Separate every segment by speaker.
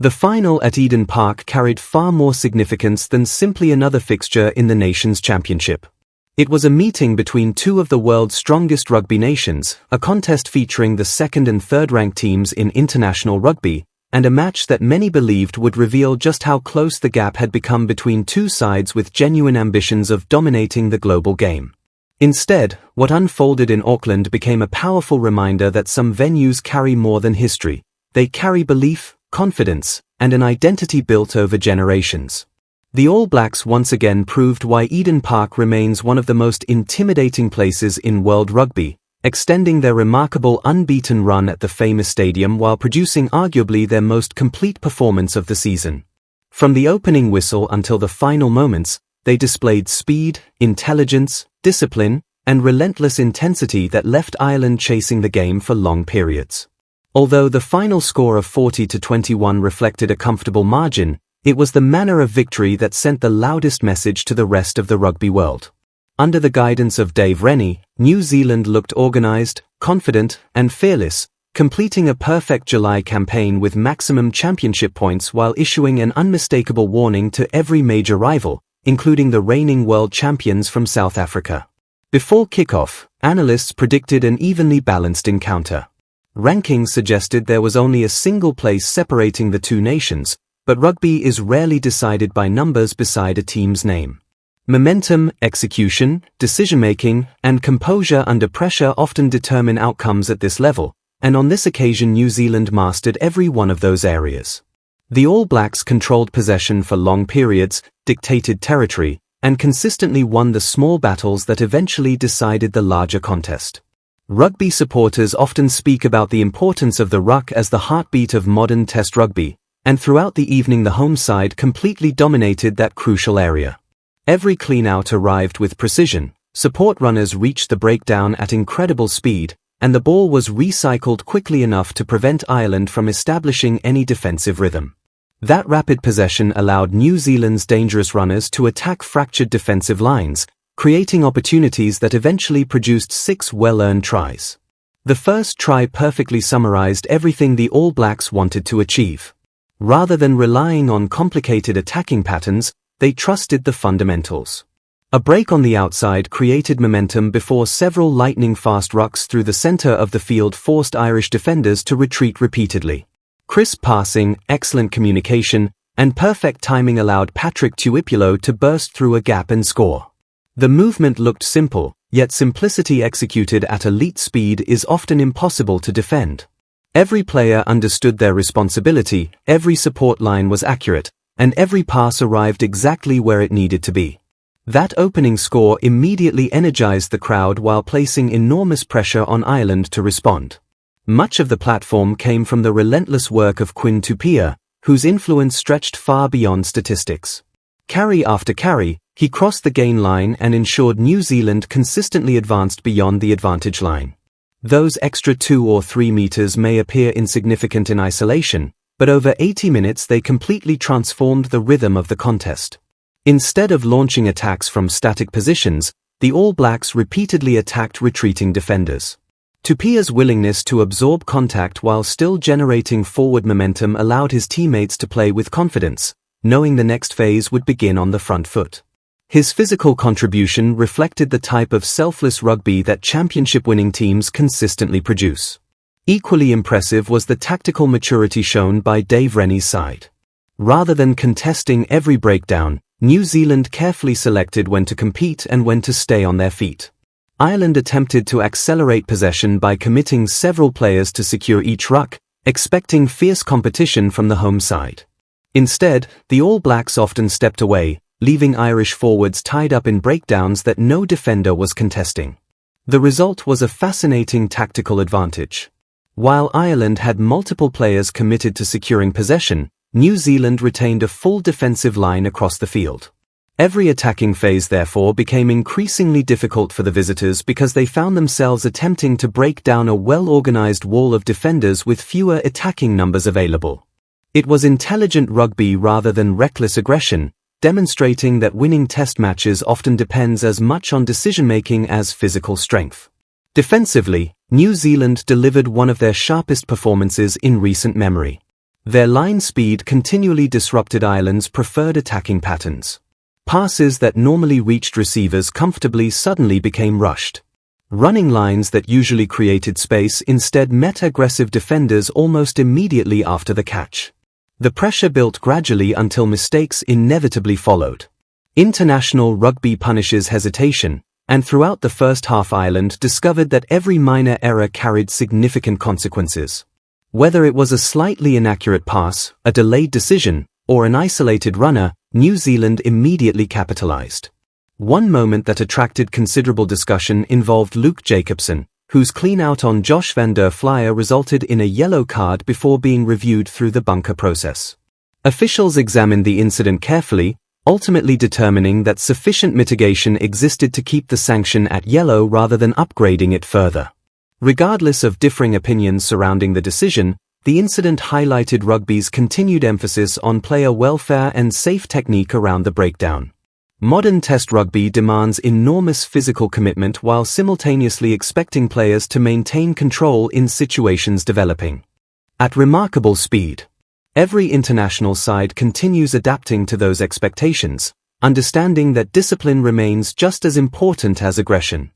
Speaker 1: The final at Eden Park carried far more significance than simply another fixture in the nation's championship. It was a meeting between two of the world's strongest rugby nations, a contest featuring the second and third-ranked teams in international rugby, and a match that many believed would reveal just how close the gap had become between two sides with genuine ambitions of dominating the global game. Instead, what unfolded in Auckland became a powerful reminder that some venues carry more than history. They carry belief, confidence, and an identity built over generations. The All Blacks once again proved why Eden Park remains one of the most intimidating places in world rugby, extending their remarkable unbeaten run at the famous stadium while producing arguably their most complete performance of the season. From the opening whistle until the final moments, they displayed speed, intelligence, discipline, and relentless intensity that left Ireland chasing the game for long periods. Although the final score of 40-21 reflected a comfortable margin, it was the manner of victory that sent the loudest message to the rest of the rugby world. Under the guidance of Dave Rennie, New Zealand looked organised, confident, and fearless, completing a perfect July campaign with maximum championship points while issuing an unmistakable warning to every major rival, including the reigning world champions from South Africa. Before kickoff, analysts predicted an evenly balanced encounter. Rankings suggested there was only a single place separating the two nations, but rugby is rarely decided by numbers beside a team's name. Momentum, execution, decision-making, and composure under pressure often determine outcomes at this level, and on this occasion New Zealand mastered every one of those areas. The All Blacks controlled possession for long periods, dictated territory, and consistently won the small battles that eventually decided the larger contest. Rugby supporters often speak about the importance of the ruck as the heartbeat of modern Test rugby, and throughout the evening the home side completely dominated that crucial area. Every clean-out arrived with precision, support runners reached the breakdown at incredible speed, and the ball was recycled quickly enough to prevent Ireland from establishing any defensive rhythm. That rapid possession allowed New Zealand's dangerous runners to attack fractured defensive lines, creating opportunities that eventually produced 6 well-earned tries. The first try perfectly summarized everything the All Blacks wanted to achieve. Rather than relying on complicated attacking patterns, they trusted the fundamentals. A break on the outside created momentum before several lightning-fast rucks through the center of the field forced Irish defenders to retreat repeatedly. Crisp passing, excellent communication, and perfect timing allowed Patrick Tuipulotu to burst through a gap and score. The movement looked simple, yet simplicity executed at elite speed is often impossible to defend. Every player understood their responsibility, every support line was accurate, and every pass arrived exactly where it needed to be. That opening score immediately energized the crowd while placing enormous pressure on Ireland to respond. Much of the platform came from the relentless work of Quinn Tuipulotu, whose influence stretched far beyond statistics. Carry after carry, he crossed the gain line and ensured New Zealand consistently advanced beyond the advantage line. Those extra 2 or 3 meters may appear insignificant in isolation, but over 80 minutes they completely transformed the rhythm of the contest. Instead of launching attacks from static positions, the All Blacks repeatedly attacked retreating defenders. Tuipulotu's willingness to absorb contact while still generating forward momentum allowed his teammates to play with confidence, knowing the next phase would begin on the front foot. His physical contribution reflected the type of selfless rugby that championship-winning teams consistently produce. Equally impressive was the tactical maturity shown by Dave Rennie's side. Rather than contesting every breakdown, New Zealand carefully selected when to compete and when to stay on their feet. Ireland attempted to accelerate possession by committing several players to secure each ruck, expecting fierce competition from the home side. Instead, the All Blacks often stepped away, leaving Irish forwards tied up in breakdowns that no defender was contesting. The result was a fascinating tactical advantage. While Ireland had multiple players committed to securing possession, New Zealand retained a full defensive line across the field. Every attacking phase therefore became increasingly difficult for the visitors because they found themselves attempting to break down a well-organized wall of defenders with fewer attacking numbers available. It was intelligent rugby rather than reckless aggression, demonstrating that winning test matches often depends as much on decision-making as physical strength. Defensively, New Zealand delivered one of their sharpest performances in recent memory. Their line speed continually disrupted Ireland's preferred attacking patterns. Passes that normally reached receivers comfortably suddenly became rushed. Running lines that usually created space instead met aggressive defenders almost immediately after the catch. The pressure built gradually until mistakes inevitably followed. International rugby punishes hesitation, and throughout the first half Ireland discovered that every minor error carried significant consequences. Whether it was a slightly inaccurate pass, a delayed decision, or an isolated runner, New Zealand immediately capitalized. One moment that attracted considerable discussion involved Luke Jacobson, whose clean-out on Josh van der Flier resulted in a yellow card before being reviewed through the bunker process. Officials examined the incident carefully, ultimately determining that sufficient mitigation existed to keep the sanction at yellow rather than upgrading it further. Regardless of differing opinions surrounding the decision, the incident highlighted rugby's continued emphasis on player welfare and safe technique around the breakdown. Modern Test rugby demands enormous physical commitment while simultaneously expecting players to maintain control in situations developing at remarkable speed. Every international side continues adapting to those expectations, understanding that discipline remains just as important as aggression.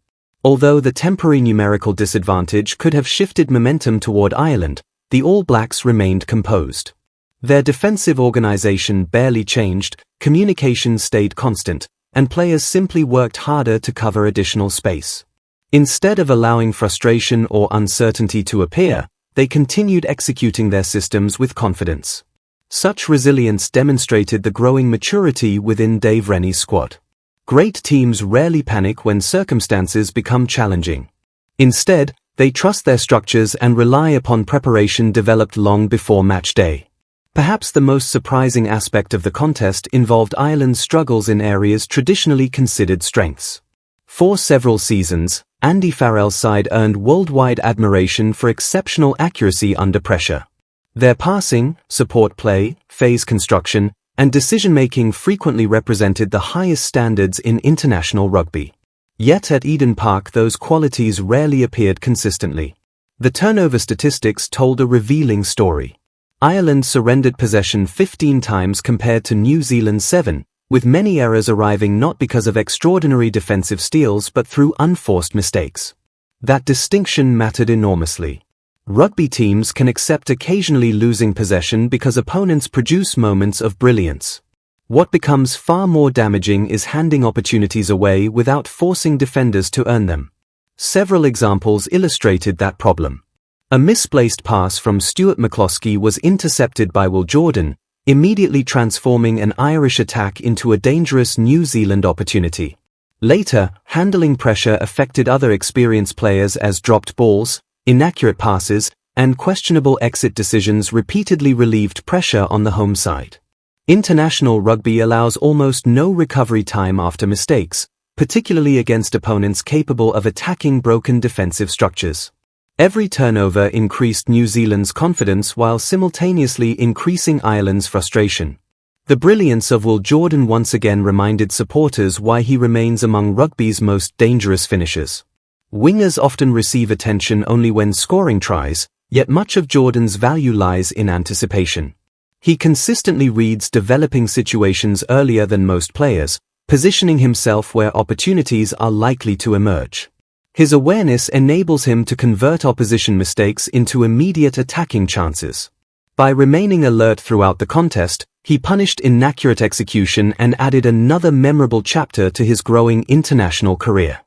Speaker 1: Although the temporary numerical disadvantage could have shifted momentum toward Ireland, the All Blacks remained composed. Their defensive organization barely changed, communication stayed constant, and players simply worked harder to cover additional space. Instead of allowing frustration or uncertainty to appear, they continued executing their systems with confidence. Such resilience demonstrated the growing maturity within Dave Rennie's squad. Great teams rarely panic when circumstances become challenging. Instead, they trust their structures and rely upon preparation developed long before match day. Perhaps the most surprising aspect of the contest involved Ireland's struggles in areas traditionally considered strengths. For several seasons, Andy Farrell's side earned worldwide admiration for exceptional accuracy under pressure. Their passing, support play, phase construction, and decision-making frequently represented the highest standards in international rugby. Yet at Eden Park those qualities rarely appeared consistently. The turnover statistics told a revealing story. Ireland surrendered possession 15 times compared to New Zealand's 7, with many errors arriving not because of extraordinary defensive steals but through unforced mistakes. That distinction mattered enormously. Rugby teams can accept occasionally losing possession because opponents produce moments of brilliance. What becomes far more damaging is handing opportunities away without forcing defenders to earn them. Several examples illustrated that problem. A misplaced pass from Stuart McCloskey was intercepted by Will Jordan, immediately transforming an Irish attack into a dangerous New Zealand opportunity. Later, handling pressure affected other experienced players as dropped balls, inaccurate passes, and questionable exit decisions repeatedly relieved pressure on the home side. International rugby allows almost no recovery time after mistakes, particularly against opponents capable of attacking broken defensive structures. Every turnover increased New Zealand's confidence while simultaneously increasing Ireland's frustration. The brilliance of Will Jordan once again reminded supporters why he remains among rugby's most dangerous finishers. Wingers often receive attention only when scoring tries, yet much of Jordan's value lies in anticipation. He consistently reads developing situations earlier than most players, positioning himself where opportunities are likely to emerge. His awareness enables him to convert opposition mistakes into immediate attacking chances. By remaining alert throughout the contest, he punished inaccurate execution and added another memorable chapter to his growing international career.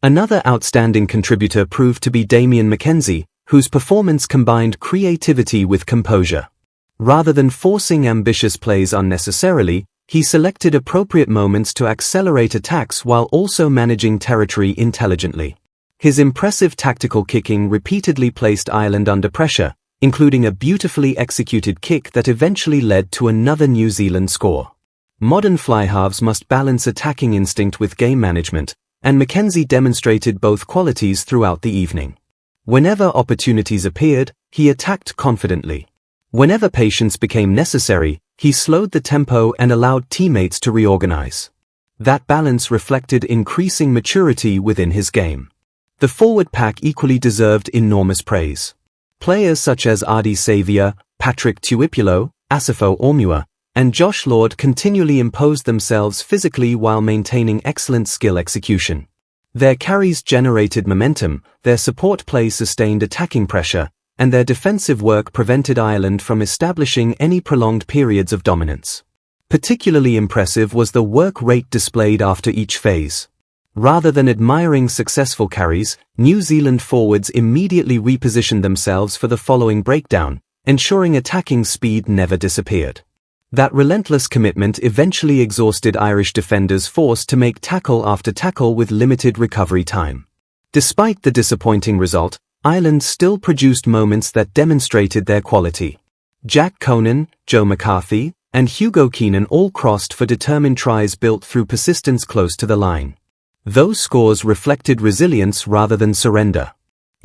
Speaker 1: Another outstanding contributor proved to be Damian McKenzie, whose performance combined creativity with composure. Rather than forcing ambitious plays unnecessarily, he selected appropriate moments to accelerate attacks while also managing territory intelligently. His impressive tactical kicking repeatedly placed Ireland under pressure, including a beautifully executed kick that eventually led to another New Zealand score. Modern fly-halves must balance attacking instinct with game management, and McKenzie demonstrated both qualities throughout the evening. Whenever opportunities appeared, he attacked confidently. Whenever patience became necessary, he slowed the tempo and allowed teammates to reorganize. That balance reflected increasing maturity within his game. The forward pack equally deserved enormous praise. Players such as Ardie Savea, Patrick Tuipulotu, Asafo Ormua, and Josh Lord continually imposed themselves physically while maintaining excellent skill execution. Their carries generated momentum, their support play sustained attacking pressure, and their defensive work prevented Ireland from establishing any prolonged periods of dominance. Particularly impressive was the work rate displayed after each phase. Rather than admiring successful carries, New Zealand forwards immediately repositioned themselves for the following breakdown, ensuring attacking speed never disappeared. That relentless commitment eventually exhausted Irish defenders forced to make tackle after tackle with limited recovery time. Despite the disappointing result, Ireland still produced moments that demonstrated their quality. Jack Conan, Joe McCarthy, and Hugo Keenan all crossed for determined tries built through persistence close to the line. Those scores reflected resilience rather than surrender.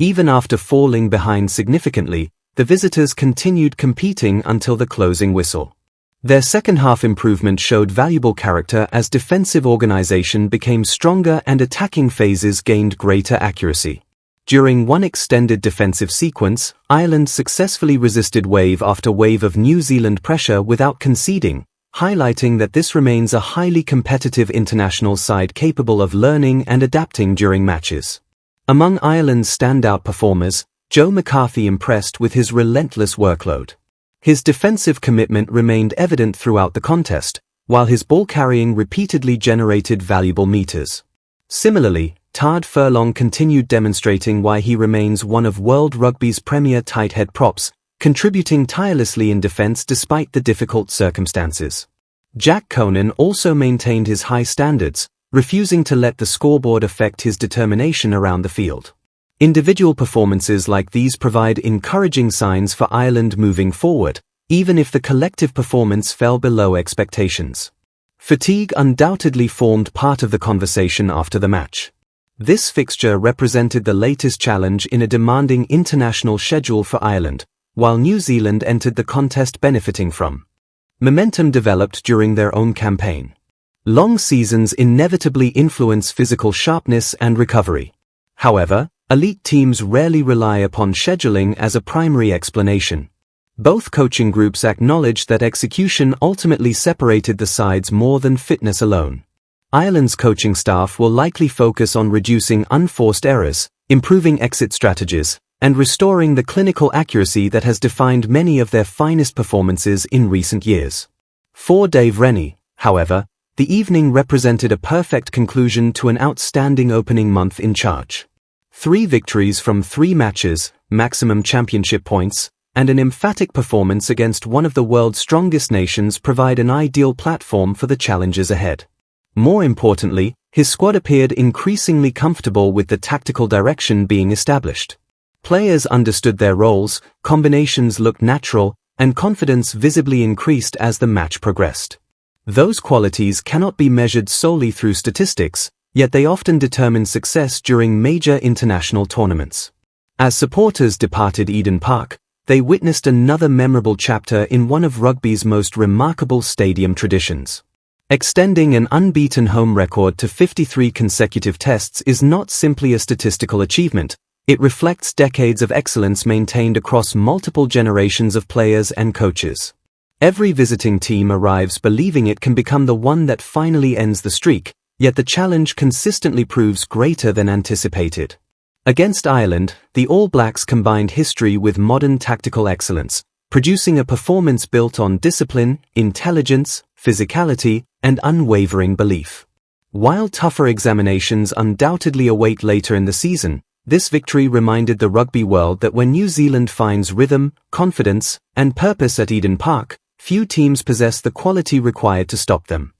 Speaker 1: Even after falling behind significantly, the visitors continued competing until the closing whistle. Their second-half improvement showed valuable character as defensive organization became stronger and attacking phases gained greater accuracy. During one extended defensive sequence, Ireland successfully resisted wave after wave of New Zealand pressure without conceding, highlighting that this remains a highly competitive international side capable of learning and adapting during matches. Among Ireland's standout performers, Joe McCarthy impressed with his relentless workload. His defensive commitment remained evident throughout the contest, while his ball carrying repeatedly generated valuable meters. Similarly, Tadhg Furlong continued demonstrating why he remains one of World Rugby's premier tight head props, contributing tirelessly in defense despite the difficult circumstances. Jack Conan also maintained his high standards, refusing to let the scoreboard affect his determination around the field. Individual performances like these provide encouraging signs for Ireland moving forward, even if the collective performance fell below expectations. Fatigue undoubtedly formed part of the conversation after the match. This fixture represented the latest challenge in a demanding international schedule for Ireland, while New Zealand entered the contest benefiting from momentum developed during their own campaign. Long seasons inevitably influence physical sharpness and recovery. However, elite teams rarely rely upon scheduling as a primary explanation. Both coaching groups acknowledged that execution ultimately separated the sides more than fitness alone. Ireland's coaching staff will likely focus on reducing unforced errors, improving exit strategies, and restoring the clinical accuracy that has defined many of their finest performances in recent years. For Dave Rennie, however, the evening represented a perfect conclusion to an outstanding opening month in charge. 3 victories from 3 matches, maximum championship points, and an emphatic performance against one of the world's strongest nations provide an ideal platform for the challenges ahead. More importantly, his squad appeared increasingly comfortable with the tactical direction being established. Players understood their roles, combinations looked natural, and confidence visibly increased as the match progressed. Those qualities cannot be measured solely through statistics, yet they often determine success during major international tournaments. As supporters departed Eden Park, they witnessed another memorable chapter in one of rugby's most remarkable stadium traditions. Extending an unbeaten home record to 53 consecutive tests is not simply a statistical achievement, it reflects decades of excellence maintained across multiple generations of players and coaches. Every visiting team arrives believing it can become the one that finally ends the streak, yet the challenge consistently proves greater than anticipated. Against Ireland, the All Blacks combined history with modern tactical excellence, producing a performance built on discipline, intelligence, physicality, and unwavering belief. While tougher examinations undoubtedly await later in the season, this victory reminded the rugby world that when New Zealand finds rhythm, confidence, and purpose at Eden Park, few teams possess the quality required to stop them.